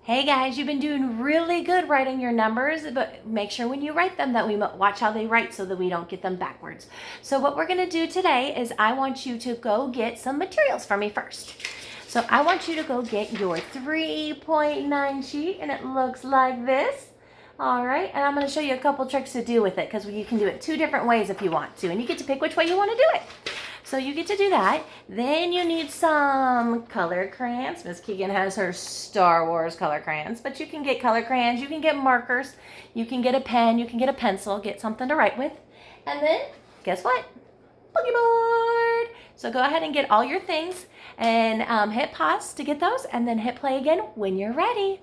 Hey guys, you've been doing really good writing your numbers, but make sure when you write them that we watch how they write so that we don't get them backwards. So what we're gonna do today is I want you to go get some materials for me first. So I want you to go get your 3.9 sheet, and it looks like this. All right, and I'm gonna show you a couple tricks to do with it because you can do it two different ways if you want to, and you get to pick which way you wanna do it. So you get to do that. Then you need some color crayons. Miss Keegan has her Star Wars color crayons, but you can get color crayons, you can get markers, you can get a pen, you can get a pencil, get something to write with. And then, guess what? Boogie board. So go ahead and get all your things and hit pause to get those, and then hit play again when you're ready.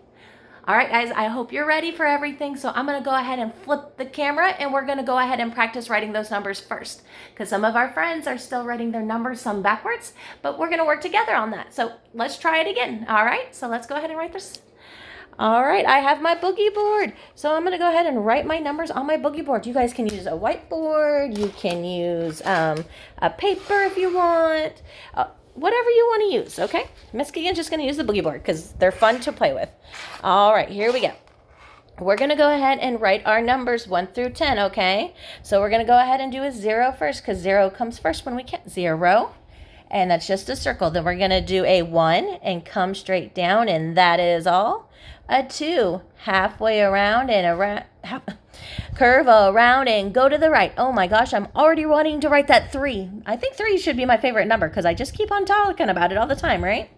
All right, guys, I hope you're ready for everything. So I'm going to go ahead and flip the camera, and we're going to go ahead and practice writing those numbers first, because some of our friends are still writing their numbers some backwards, but we're going to work together on that. So let's try it again. All right, so let's go ahead and write this. All right, I have my boogie board. So I'm going to go ahead and write my numbers on my boogie board. You guys can use a whiteboard. You can use a paper if you want. Whatever you want to use, okay? Miss Keegan's just going to use the boogie board because they're fun to play with. All right, here we go. We're going to go ahead and write our numbers 1 through 10, okay? So we're going to go ahead and do a 0 first because 0 comes first when we count. 0, and that's just a circle. Then we're going to do a 1 and come straight down, and that is all. A 2, halfway around and around. Curve around and go to the right. Oh my gosh, I'm already wanting to write that 3. I think 3 should be my favorite number because I just keep on talking about it all the time, right?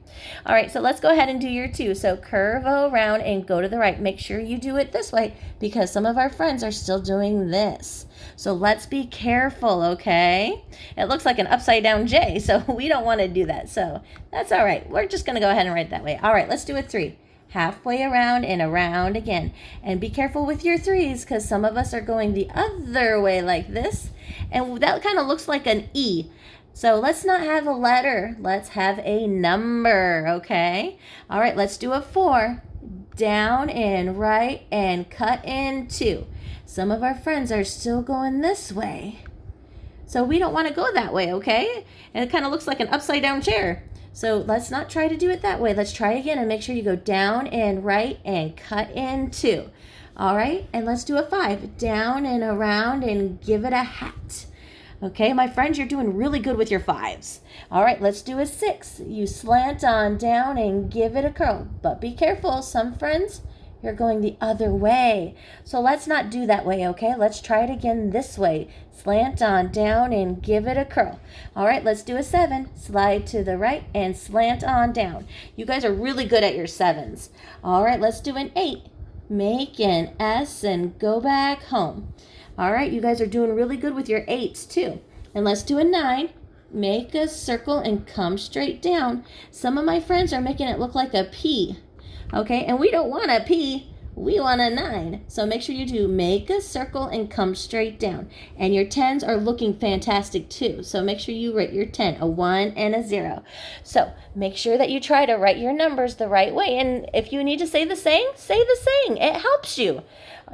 All right, so let's go ahead and do your 2. So curve around and go to the right. Make sure you do it this way because some of our friends are still doing this. So let's be careful, okay? It looks like an upside down J, so we don't want to do that. So that's all right. We're just going to go ahead and write that way. All right, let's do a 3. Halfway around and around again. And be careful with your 3s because some of us are going the other way like this. And that kind of looks like an E. So let's not have a letter. Let's have a number, okay? All right, let's do a 4. Down and right and cut in 2. Some of our friends are still going this way. So we don't want to go that way, okay? And it kind of looks like an upside down chair. So let's not try to do it that way. Let's try again and make sure you go down and right and cut in 2. All right, and let's do a 5. Down and around and give it a hat. Okay, my friends, you're doing really good with your 5s. All right, let's do a 6. You slant on down and give it a curl. But be careful, some friends, you're going the other way. So let's not do that way, okay? Let's try it again this way. Slant on down and give it a curl. All right, let's do a 7. Slide to the right and slant on down. You guys are really good at your 7s. All right, let's do an 8. Make an S and go back home. All right, you guys are doing really good with your 8s too. And let's do a 9. Make a circle and come straight down. Some of my friends are making it look like a P. Okay, and we don't want a P, we want a 9. So make sure you do make a circle and come straight down. And your 10s are looking fantastic too. So make sure you write your 10, a 1 and a 0. So make sure that you try to write your numbers the right way. And if you need to say the saying, say the saying. It helps you.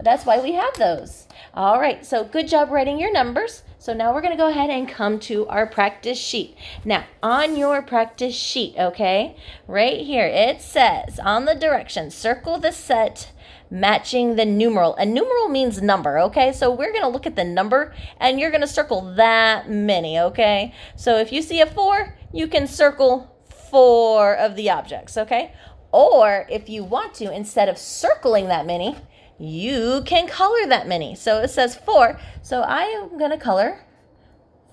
That's why we have those. All right, so good job writing your numbers. So now we're going to go ahead and come to our practice sheet. Now, on your practice sheet, okay, right here, it says on the directions, circle the set matching the numeral. A numeral means number, okay? So we're going to look at the number, and you're going to circle that many, okay? So if you see a 4, you can circle 4 of the objects, okay? Or if you want to, instead of circling that many, you can color that many. So it says 4. So I am going to color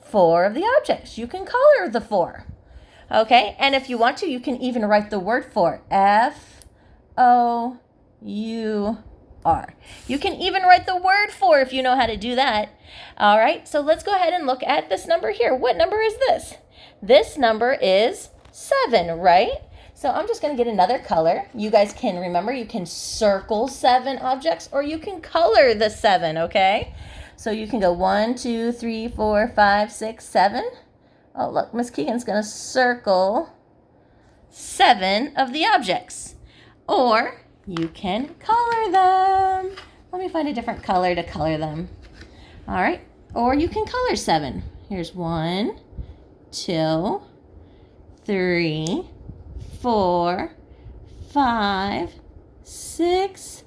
4 of the objects. You can color the 4. Okay? And if you want to, you can even write the word for. F-O-U-R. You can even write the word for if you know how to do that. All right? So let's go ahead and look at this number here. What number is this? This number is 7, right? So I'm just going to get another color. You guys can remember, you can circle 7 objects or you can color the 7, okay? So you can go 1, 2, 3, 4, 5, 6, 7. Oh, look, Miss Keegan's going to circle 7 of the objects. Or you can color them. Let me find a different color to color them. All right. Or you can color 7. Here's 1, 2, 3, 4, 5, 6,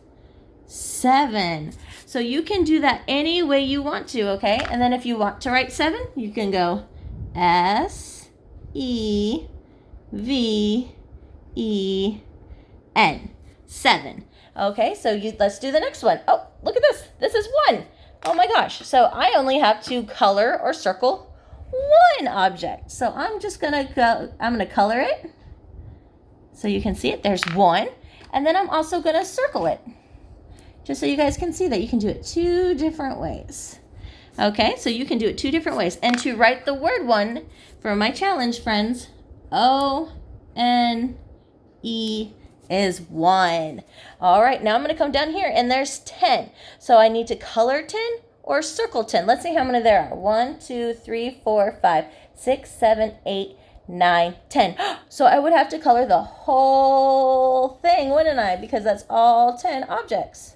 7. So you can do that any way you want to, okay? And then if you want to write 7, you can go S-E-V-E-N. 7. Okay, so let's do the next one. Oh, look at this. This is 1. Oh my gosh. So I only have to color or circle one object. So I'm gonna color it so you can see it. There's 1. And then I'm also gonna circle it, just so you guys can see that you can do it 2 different ways. Okay, so you can do it 2 different ways. And to write the word 1 for my challenge, friends, O-N-E is 1. All right, now I'm going to come down here, and there's 10. So I need to color 10 or circle 10. Let's see how many there are. 1, 2, 3, 4, 5, 6, 7, 8, 9, 10. So I would have to color the whole thing, wouldn't I? Because that's all 10 objects.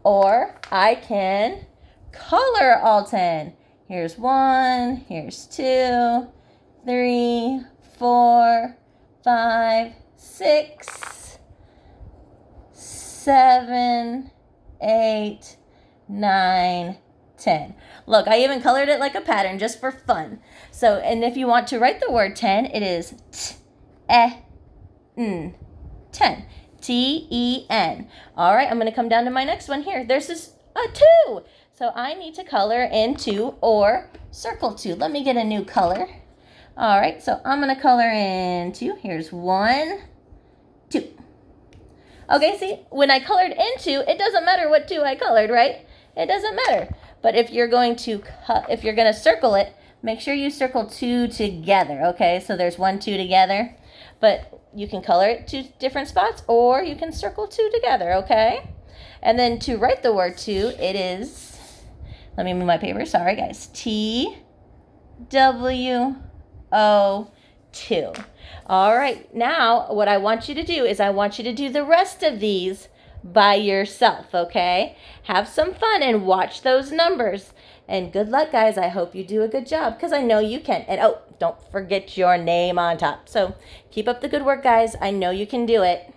Or I can color all 10. Here's 1, here's 2, 3, 4, 5, 6, 7, 8, 9, 10. Look, I even colored it like a pattern just for fun. So, and if you want to write the word 10, it is T-E-N. 10. T-E-N. All right, I'm going to come down to my next one here. There's this a 2. So I need to color in 2 or circle 2. Let me get a new color. All right, so I'm going to color in 2. Here's 1, 2. Okay, see, when I colored in 2, it doesn't matter what 2 I colored, right? It doesn't matter. But if you're going to circle it, make sure you circle 2 together, okay? So there's 1, 2 together. But you can color it 2 different spots, or you can circle 2 together, okay? And then to write the word 2, it is, let me move my paper, sorry guys, T-W-O-2. All right, now what I want you to do is I want you to do the rest of these by yourself, okay? Have some fun and watch those numbers. And good luck, guys. I hope you do a good job, because I know you can. And oh, don't forget your name on top. So keep up the good work, guys. I know you can do it.